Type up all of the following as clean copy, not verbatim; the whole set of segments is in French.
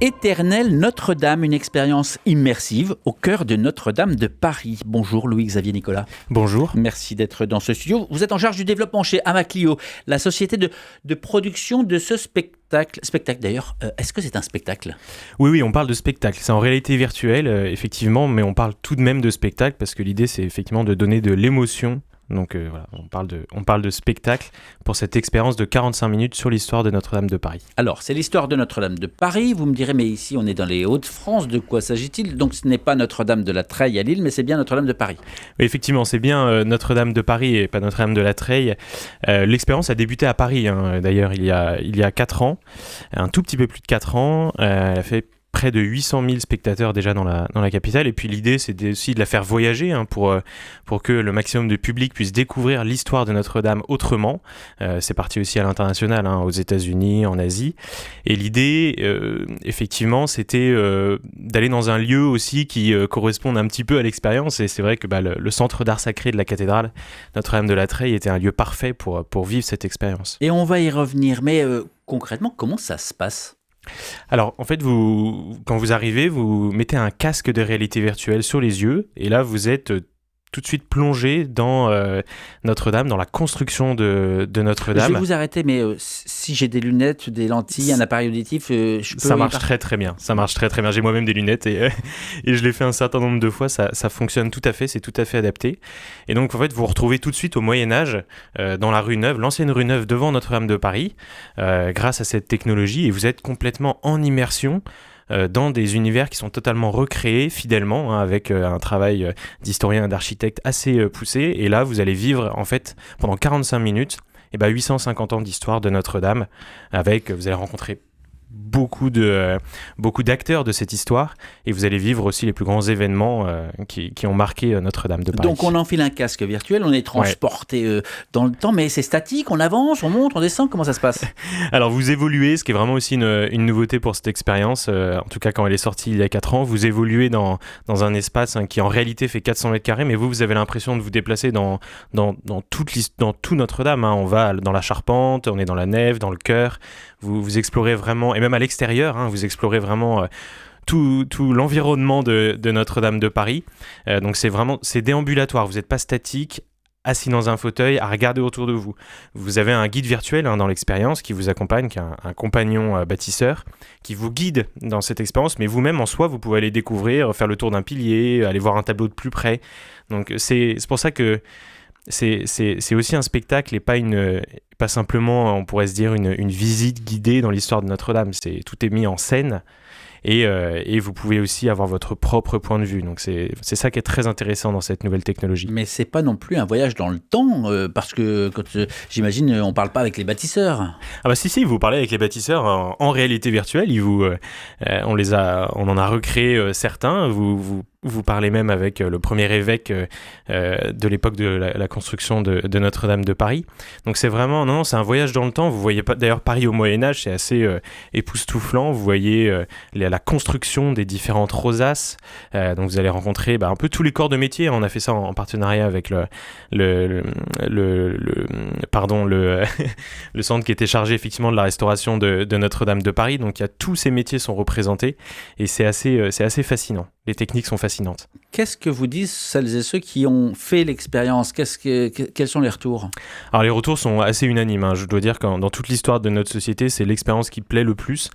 Éternelle Notre-Dame, une expérience immersive au cœur de Notre-Dame de Paris. Bonjour Louis-Xavier Nicolas. Bonjour. Merci d'être dans ce studio. Vous êtes en charge du développement chez Amaclio, la société de production de ce spectacle. Spectacle d'ailleurs, est-ce que c'est un spectacle ? Oui, on parle de spectacle. C'est en réalité virtuelle, effectivement, mais on parle tout de même de spectacle parce que l'idée, c'est effectivement de donner de l'émotion. Donc voilà, on parle de spectacle pour cette expérience de 45 minutes sur l'histoire de Notre-Dame de Paris. Alors, c'est l'histoire de Notre-Dame de Paris. Vous me direz, mais ici, on est dans les Hauts-de-France. De quoi s'agit-il ? Donc, ce n'est pas Notre-Dame de la Treille à Lille, mais c'est bien Notre-Dame de Paris. Oui, effectivement, c'est bien Notre-Dame de Paris et pas Notre-Dame de la Treille. L'expérience a débuté à Paris, d'ailleurs, il y a 4 ans. Un tout petit peu plus de 4 ans. Elle a fait près de 800 000 spectateurs déjà dans la capitale. Et puis l'idée, c'est aussi de la faire voyager pour que le maximum de public puisse découvrir l'histoire de Notre-Dame autrement. C'est parti aussi à l'international, aux États-Unis, en Asie. Et l'idée, effectivement, c'était d'aller dans un lieu aussi qui corresponde un petit peu à l'expérience. Et c'est vrai que le centre d'art sacré de la cathédrale Notre-Dame de la Treille était un lieu parfait pour vivre cette expérience. Et on va y revenir. Mais concrètement, comment ça se passe ? Alors, en fait, quand vous arrivez, vous mettez un casque de réalité virtuelle sur les yeux et là, vous êtes tout de suite plongé dans Notre-Dame, dans la construction de Notre-Dame. Je vais vous arrêter, mais si j'ai des lunettes, des lentilles, un appareil auditif, je peux... Ça marche très bien. Ça marche très bien. J'ai moi-même des lunettes et je l'ai fait un certain nombre de fois. Ça fonctionne tout à fait. C'est tout à fait adapté. Et donc, en fait, vous vous retrouvez tout de suite au Moyen-Âge, dans la rue Neuve, l'ancienne rue Neuve devant Notre-Dame de Paris, grâce à cette technologie. Et vous êtes complètement en immersion dans des univers qui sont totalement recréés fidèlement, avec un travail d'historien et d'architecte assez poussé. Et là, vous allez vivre, en fait, pendant 45 minutes, 850 ans d'histoire de Notre-Dame, vous allez rencontrer beaucoup d'acteurs de cette histoire et vous allez vivre aussi les plus grands événements qui ont marqué Notre-Dame de Paris. Donc on enfile un casque virtuel, on est transporté dans le temps, mais c'est statique, on avance, on monte, on descend, comment ça se passe ? Alors vous évoluez, ce qui est vraiment aussi une nouveauté pour cette expérience, en tout cas quand elle est sortie il y a 4 ans, vous évoluez dans un espace qui en réalité fait 400 mètres carrés, mais vous avez l'impression de vous déplacer dans tout Notre-Dame, on va dans la charpente, on est dans la nef, dans le chœur, vous explorez vraiment, et même à l'extérieur, vous explorez vraiment tout l'environnement de Notre-Dame de Paris. Donc c'est déambulatoire, vous n'êtes pas statique, assis dans un fauteuil, à regarder autour de vous. Vous avez un guide virtuel dans l'expérience qui vous accompagne, qui est un compagnon bâtisseur, qui vous guide dans cette expérience, mais vous-même en soi, vous pouvez aller découvrir, faire le tour d'un pilier, aller voir un tableau de plus près. Donc c'est pour ça que c'est aussi un spectacle et pas simplement, on pourrait se dire, une visite guidée dans l'histoire de Notre-Dame. Tout est mis en scène et vous pouvez aussi avoir votre propre point de vue. Donc c'est ça qui est très intéressant dans cette nouvelle technologie. Mais c'est pas non plus un voyage dans le temps, parce que j'imagine on parle pas avec les bâtisseurs. Ah bah si, vous parlez avec les bâtisseurs en réalité virtuelle. On en a recréé certains. Vous parlez même avec le premier évêque de l'époque de la construction de Notre-Dame de Paris. Donc c'est vraiment, c'est un voyage dans le temps. Vous voyez pas, d'ailleurs Paris au Moyen-Âge, c'est assez époustouflant. Vous voyez la construction des différentes rosaces. Donc vous allez rencontrer un peu tous les corps de métier. On a fait ça en partenariat avec le centre qui était chargé effectivement de la restauration de Notre-Dame de Paris. Donc tous ces métiers sont représentés et c'est assez fascinant. Les techniques sont fascinantes. Qu'est-ce que vous disent celles et ceux qui ont fait l'expérience ? Quels sont les retours ? Alors les retours sont assez unanimes. Je dois dire que dans toute l'histoire de notre société, c'est l'expérience qui plaît le plus.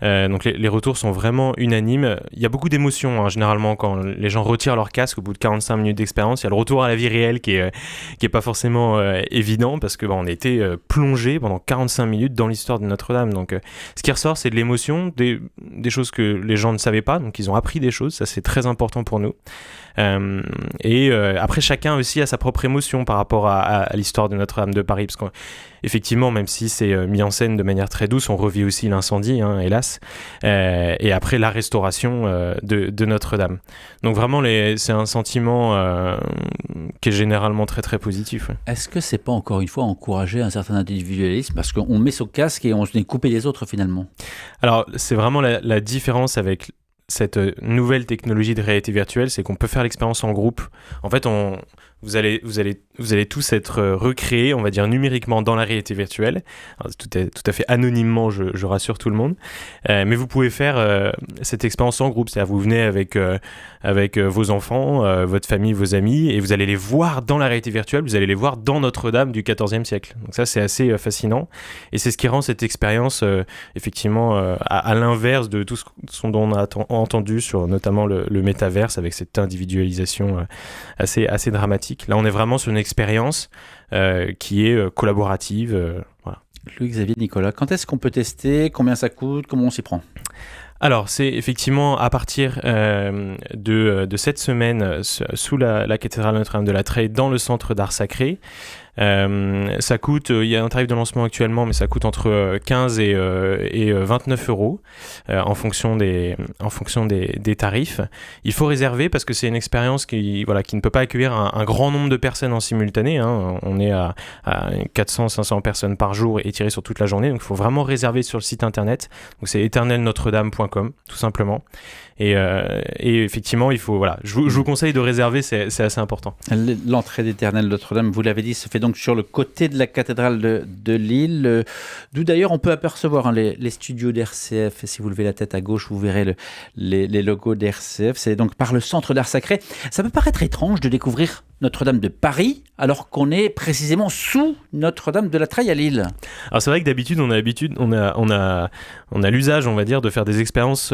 Donc les retours sont vraiment unanimes. Il y a beaucoup d'émotions, généralement, quand les gens retirent leur casque au bout de 45 minutes d'expérience. Il y a le retour à la vie réelle qui est pas forcément évident parce que on a été plongé pendant 45 minutes dans l'histoire de Notre-Dame. Donc ce qui ressort, c'est de l'émotion, des choses que les gens ne savaient pas. Donc ils ont appris des choses. Ça, c'est très important pour nous. Après, chacun aussi a sa propre émotion par rapport à l'histoire de Notre-Dame de Paris, parce qu'effectivement, même si c'est mis en scène de manière très douce, on revit aussi l'incendie, hélas, et après la restauration de Notre-Dame. Donc vraiment, c'est un sentiment qui est généralement très très positif. Ouais. Est-ce que c'est pas encore une fois encourager un certain individualisme, parce qu'on met son casque et on est coupé des autres finalement ? Alors, c'est vraiment la différence avec cette nouvelle technologie de réalité virtuelle, c'est qu'on peut faire l'expérience en groupe. En fait, vous allez tous être recréés, on va dire numériquement, dans la réalité virtuelle. Alors, tout à fait anonymement, je rassure tout le monde. Mais vous pouvez faire cette expérience en groupe. C'est-à-dire, vous venez avec vos enfants, votre famille, vos amis, et vous allez les voir dans la réalité virtuelle. Vous allez les voir dans Notre-Dame du XIVe siècle. Donc ça, c'est assez fascinant. Et c'est ce qui rend cette expérience, effectivement, à l'inverse de tout ce dont on a entendu sur notamment le métaverse, avec cette individualisation assez dramatique. Là, on est vraiment sur une expérience qui est collaborative. Voilà. Louis-Xavier Nicolas, quand est-ce qu'on peut tester? Combien ça coûte? Comment on s'y prend? Alors, c'est effectivement à partir de cette semaine sous la cathédrale Notre-Dame de la Treille, dans le centre d'art sacré. Ça coûte, il y a un tarif de lancement actuellement, mais ça coûte entre 15 et 29 euros en fonction des tarifs. Il faut réserver parce que c'est une expérience qui ne peut pas accueillir un grand nombre de personnes en simultané. Hein. On est à 400-500 personnes par jour étirées sur toute la journée, donc il faut vraiment réserver sur le site internet. Donc c'est éternelnotredame.com tout simplement. Et effectivement, il faut, je vous conseille de réserver, c'est assez important. L'entrée d'Éternel Notre-Dame, vous l'avez dit, se fait donc sur le côté de la cathédrale de Lille, d'où d'ailleurs on peut apercevoir les studios d'RCF. Et si vous levez la tête à gauche, vous verrez les logos d'RCF. C'est donc par le centre d'art sacré. Ça peut paraître étrange de découvrir Notre-Dame de Paris, alors qu'on est précisément sous Notre-Dame de la Treille à Lille. Alors c'est vrai que d'habitude, on a l'usage, on va dire, de faire des expériences,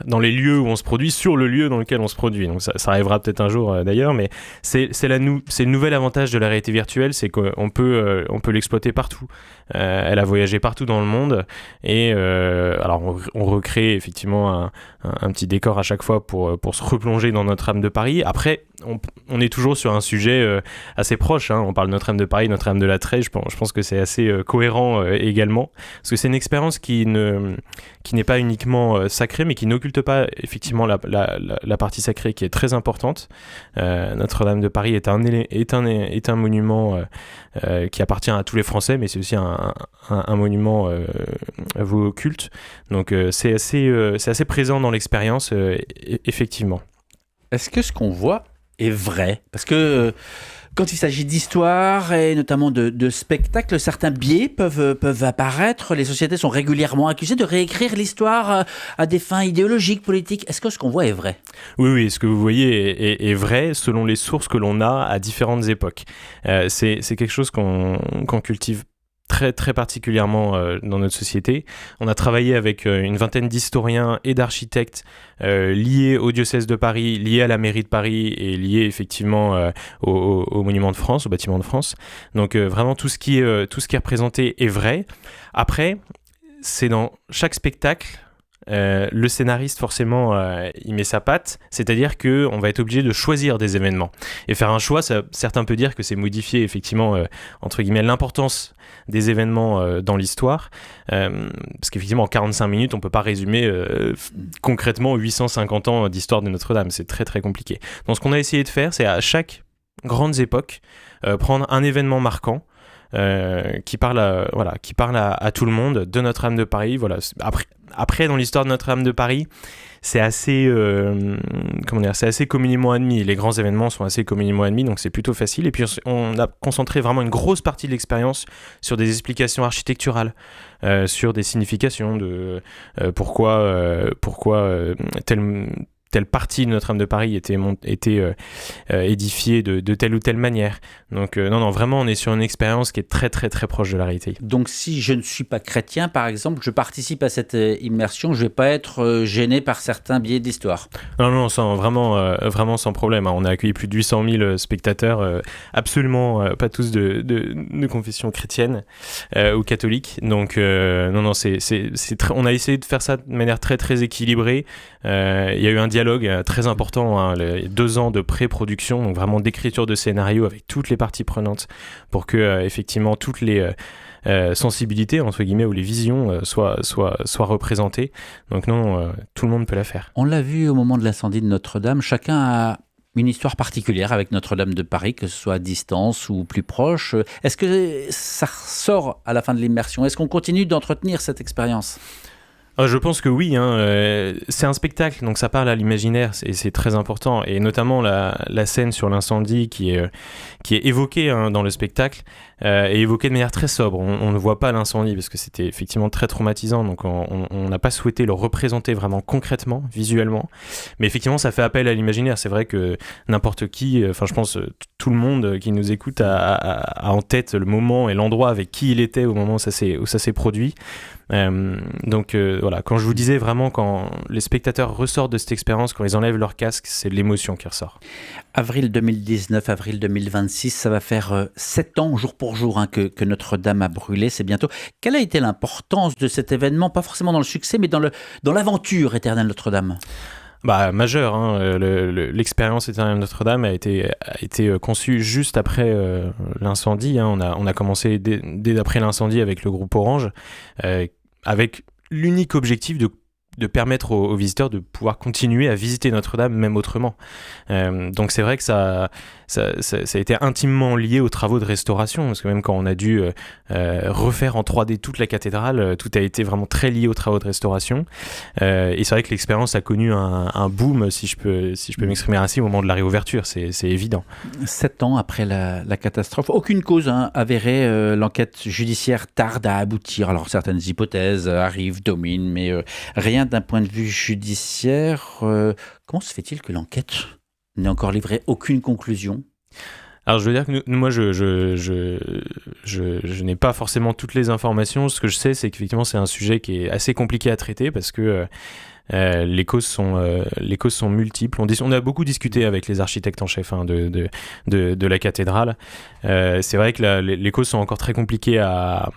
dans les lieux où on se produit, sur le lieu dans lequel on se produit. Donc ça arrivera peut-être un jour d'ailleurs, mais c'est le nouvel avantage de la réalité virtuelle, c'est qu'on peut l'exploiter partout. Elle a voyagé partout dans le monde, et alors on recrée effectivement un petit décor à chaque fois pour se replonger dans Notre-Dame de Paris. Après, on est toujours sur un sujet assez proche, hein. On parle de Notre-Dame de Paris, Notre-Dame de la Treille, je pense que c'est assez cohérent également, parce que c'est une expérience qui n'est pas uniquement sacrée, mais qui n'occulte pas effectivement la partie sacrée qui est très importante. Notre-Dame de Paris est un monument qui appartient à tous les Français, mais c'est aussi un monument voué au culte. Donc c'est assez présent dans l'expérience, effectivement. Est-ce que ce qu'on voit est vrai? Parce que quand il s'agit d'histoire et notamment de spectacles, certains biais peuvent apparaître. Les sociétés sont régulièrement accusées de réécrire l'histoire à des fins idéologiques, politiques. Est-ce que ce qu'on voit est vrai? Oui, ce que vous voyez est vrai selon les sources que l'on a à différentes époques. C'est quelque chose qu'on cultive très très particulièrement dans notre société. On a travaillé avec une vingtaine d'historiens et d'architectes liés au diocèse de Paris, liés à la mairie de Paris et liés effectivement au Monument de France, au bâtiment de France. Donc vraiment tout ce qui est représenté est vrai. Après, c'est dans chaque spectacle. Le scénariste forcément il met sa patte, c'est-à-dire qu'on va être obligé de choisir des événements et faire un choix. Certains peuvent dire que c'est modifier effectivement entre guillemets l'importance des événements dans l'histoire, parce qu'effectivement en 45 minutes on peut pas résumer concrètement 850 ans d'histoire de Notre-Dame, c'est très très compliqué. Donc ce qu'on a essayé de faire, c'est à chaque grande époque prendre un événement marquant qui parle à tout le monde de Notre-Dame de Paris. Voilà. Après, dans l'histoire de Notre-Dame de Paris, c'est assez communément admis. Les grands événements sont assez communément admis, donc c'est plutôt facile. Et puis on a concentré vraiment une grosse partie de l'expérience sur des explications architecturales, sur des significations de pourquoi telle partie de Notre-Dame de Paris était édifiée de telle ou telle manière. Donc non, vraiment, on est sur une expérience qui est très très très proche de la réalité. Donc si je ne suis pas chrétien, par exemple, je participe à cette immersion, je ne vais pas être gêné par certains biais d'histoire? Non, vraiment sans problème. On a accueilli plus de 800 000 spectateurs, absolument pas tous de confession chrétienne ou catholique. Donc non, on a essayé de faire ça de manière très très équilibrée. Il y a eu un dialogue très important, hein, les 2 ans de pré-production, donc vraiment d'écriture de scénario avec toutes les parties prenantes pour que effectivement toutes les sensibilités entre guillemets ou les visions soient représentées. Donc non, tout le monde peut la faire. On l'a vu au moment de l'incendie de Notre-Dame, chacun a une histoire particulière avec Notre-Dame de Paris, que ce soit à distance ou plus proche. Est-ce que ça ressort à la fin de l'immersion? Est-ce qu'on continue d'entretenir cette expérience? Je pense que oui, hein, c'est un spectacle, donc ça parle à l'imaginaire, et c'est très important, et notamment la scène sur l'incendie qui est évoquée hein, dans le spectacle, est évoquée de manière très sobre. On ne voit pas l'incendie parce que c'était effectivement très traumatisant, donc on n'a pas souhaité le représenter vraiment concrètement, visuellement, mais effectivement ça fait appel à l'imaginaire. C'est vrai que n'importe qui, je pense tout le monde qui nous écoute a en tête le moment et l'endroit avec qui il était au moment où ça s'est produit. Voilà, quand je vous disais vraiment, quand les spectateurs ressortent de cette expérience, quand ils enlèvent leur casque, c'est l'émotion qui ressort. Avril 2019, avril 2026, ça va faire 7 ans, jour pour jour, hein, que Notre-Dame a brûlé, c'est bientôt. Quelle a été l'importance de cet événement, pas forcément dans le succès, mais dans l'aventure éternelle Notre-Dame ? Majeur, hein. L'expérience éternelle Notre-Dame a été conçue juste après l'incendie. Hein. On a commencé dès après l'incendie avec le groupe Orange, avec l'unique objectif de permettre aux visiteurs de pouvoir continuer à visiter Notre-Dame même autrement. Donc c'est vrai que ça a été intimement lié aux travaux de restauration, parce que même quand on a dû refaire en 3D toute la cathédrale, tout a été vraiment très lié aux travaux de restauration. Et c'est vrai que l'expérience a connu un boom, si je peux m'exprimer ainsi, au moment de la réouverture, c'est évident. 7 ans après la catastrophe, aucune cause avérée, l'enquête judiciaire tarde à aboutir. Alors certaines hypothèses arrivent, dominent, mais rien d'un point de vue judiciaire. Comment se fait-il que l'enquête n'ait encore livré aucune conclusion ? Alors je veux dire que moi je n'ai pas forcément toutes les informations. Ce que je sais, c'est qu'effectivement c'est un sujet qui est assez compliqué à traiter parce que les causes sont multiples. On a beaucoup discuté avec les architectes en chef de la cathédrale. C'est vrai que les causes sont encore très compliquées à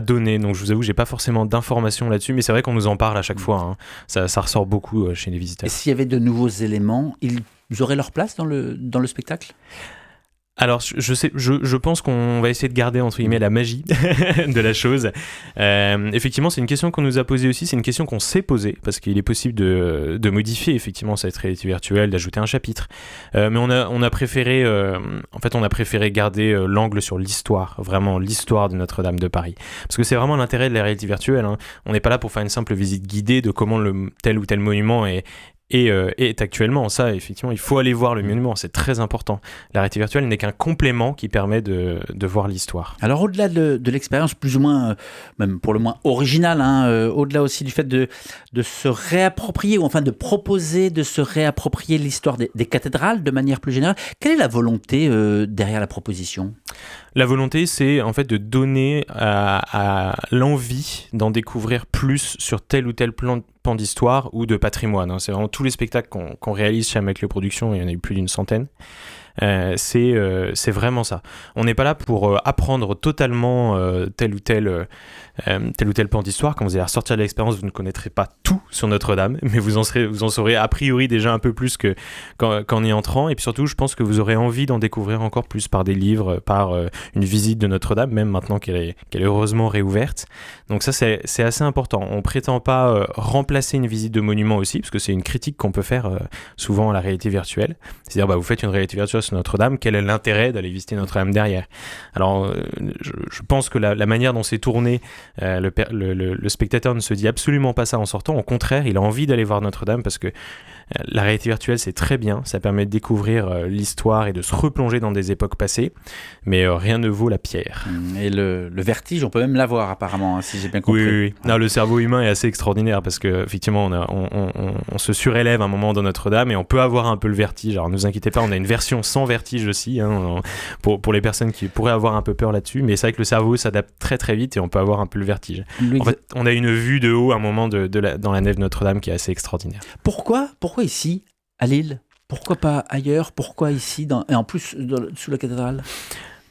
donner, donc je vous avoue, j'ai pas forcément d'informations là-dessus, mais c'est vrai qu'on nous en parle à chaque fois. Hein. Ça ressort beaucoup chez les visiteurs. Et s'il y avait de nouveaux éléments, ils auraient leur place dans le spectacle ? Alors, je pense qu'on va essayer de garder, entre guillemets, la magie de la chose. Effectivement, c'est une question qu'on nous a posée aussi, c'est une question qu'on s'est posée, parce qu'il est possible de modifier, effectivement, cette réalité virtuelle, d'ajouter un chapitre. Mais on a préféré, garder l'angle sur l'histoire, vraiment l'histoire de Notre-Dame de Paris. Parce que c'est vraiment l'intérêt de la réalité virtuelle. Hein. On n'est pas là pour faire une simple visite guidée de comment tel ou tel monument est actuellement. Ça, effectivement, il faut aller voir le monument, c'est très important. La réalité virtuelle n'est qu'un complément qui permet de voir l'histoire. Alors au-delà de l'expérience plus ou moins, même pour le moins originale, au-delà aussi du fait de se réapproprier, ou enfin de proposer de se réapproprier l'histoire des cathédrales de manière plus générale, quelle est la volonté derrière la proposition ? La volonté, c'est en fait de donner à l'envie d'en découvrir plus sur tel ou tel pan d'histoire ou de patrimoine. Hein. C'est vraiment tous les spectacles qu'on réalise chez Amacle Productions, il y en a eu plus d'une centaine. C'est vraiment ça. On n'est pas là pour apprendre totalement tel ou tel pan d'histoire. Quand vous allez ressortir de l'expérience, vous ne connaîtrez pas tout sur Notre-Dame, mais vous en saurez a priori déjà un peu plus qu'en y entrant. Et puis surtout, je pense que vous aurez envie d'en découvrir encore plus par des livres, par une visite de Notre-Dame, même maintenant qu'elle est heureusement réouverte. Donc ça, c'est assez important. On prétend pas remplacer une visite de monument aussi, parce que c'est une critique qu'on peut faire souvent à la réalité virtuelle. C'est-à-dire, vous faites une réalité virtuelle sur Notre-Dame, quel est l'intérêt d'aller visiter Notre-Dame derrière ? Alors, je pense que la manière dont c'est tourné, le spectateur ne se dit absolument pas ça en sortant. Au contraire, il a envie d'aller voir Notre-Dame parce que la réalité virtuelle, c'est très bien. Ça permet de découvrir l'histoire et de se replonger dans des époques passées. Mais rien ne vaut la pierre. Et le vertige, on peut même l'avoir apparemment, si j'ai bien compris. Oui. Non, le cerveau humain est assez extraordinaire parce qu'effectivement, on se surélève un moment dans Notre-Dame et on peut avoir un peu le vertige. Alors ne vous inquiétez pas, on a une version sans vertige aussi, pour les personnes qui pourraient avoir un peu peur là-dessus. Mais c'est vrai que le cerveau s'adapte très très vite et on peut avoir un peu le vertige. En fait, on a une vue de haut à un moment dans la nef de Notre-Dame qui est assez extraordinaire. Pourquoi ici, à Lille ? Pourquoi pas ailleurs ? Pourquoi ici, et en plus sous la cathédrale ?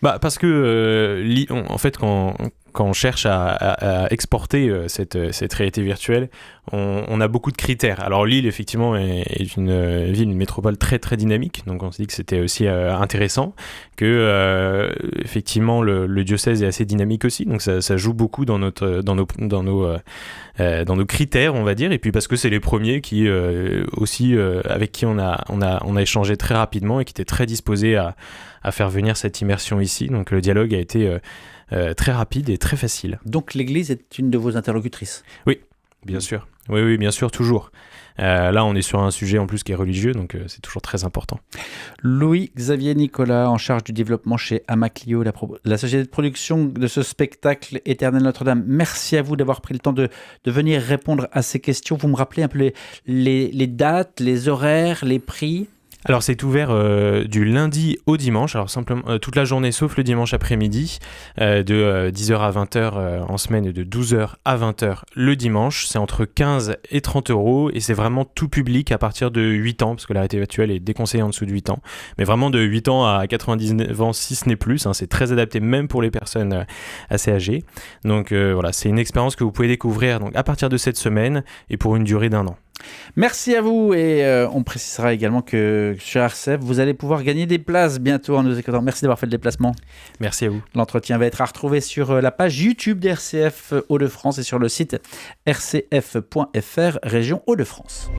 Parce que, en fait, quand on cherche à exporter cette réalité virtuelle, on a beaucoup de critères. Alors Lille, effectivement, est une ville, une métropole très très dynamique, donc on s'est dit que c'était aussi intéressant, que effectivement le diocèse est assez dynamique aussi, donc ça joue beaucoup dans nos critères, on va dire, et puis parce que c'est les premiers qui aussi avec qui on a échangé très rapidement et qui étaient très disposés à faire venir cette immersion ici. Donc le dialogue a été très rapide et très facile. Donc l'Église est une de vos interlocutrices ? Oui. Bien sûr. Oui, bien sûr, toujours. Là, on est sur un sujet en plus qui est religieux, donc c'est toujours très important. Louis-Xavier Nicolas, en charge du développement chez Amaclio, la société de production de ce spectacle Éternel Notre-Dame. Merci à vous d'avoir pris le temps de venir répondre à ces questions. Vous me rappelez un peu les dates, les horaires, les prix ? Alors c'est ouvert du lundi au dimanche, alors simplement toute la journée sauf le dimanche après-midi, de 10h à 20h en semaine et de 12h à 20h le dimanche. C'est entre 15 et 30 euros et c'est vraiment tout public à partir de 8 ans, parce que l'arrêté actuel est déconseillé en dessous de 8 ans. Mais vraiment de 8 ans à 99 ans si ce n'est plus, c'est très adapté même pour les personnes assez âgées. Donc voilà, c'est une expérience que vous pouvez découvrir donc, à partir de cette semaine et pour une durée d'1 an. Merci à vous et on précisera également que chez RCF, vous allez pouvoir gagner des places bientôt en nous écoutant. Merci d'avoir fait le déplacement. Merci à vous. L'entretien va être à retrouver sur la page YouTube d'RCF Hauts-de-France et sur le site rcf.fr région Hauts-de-France.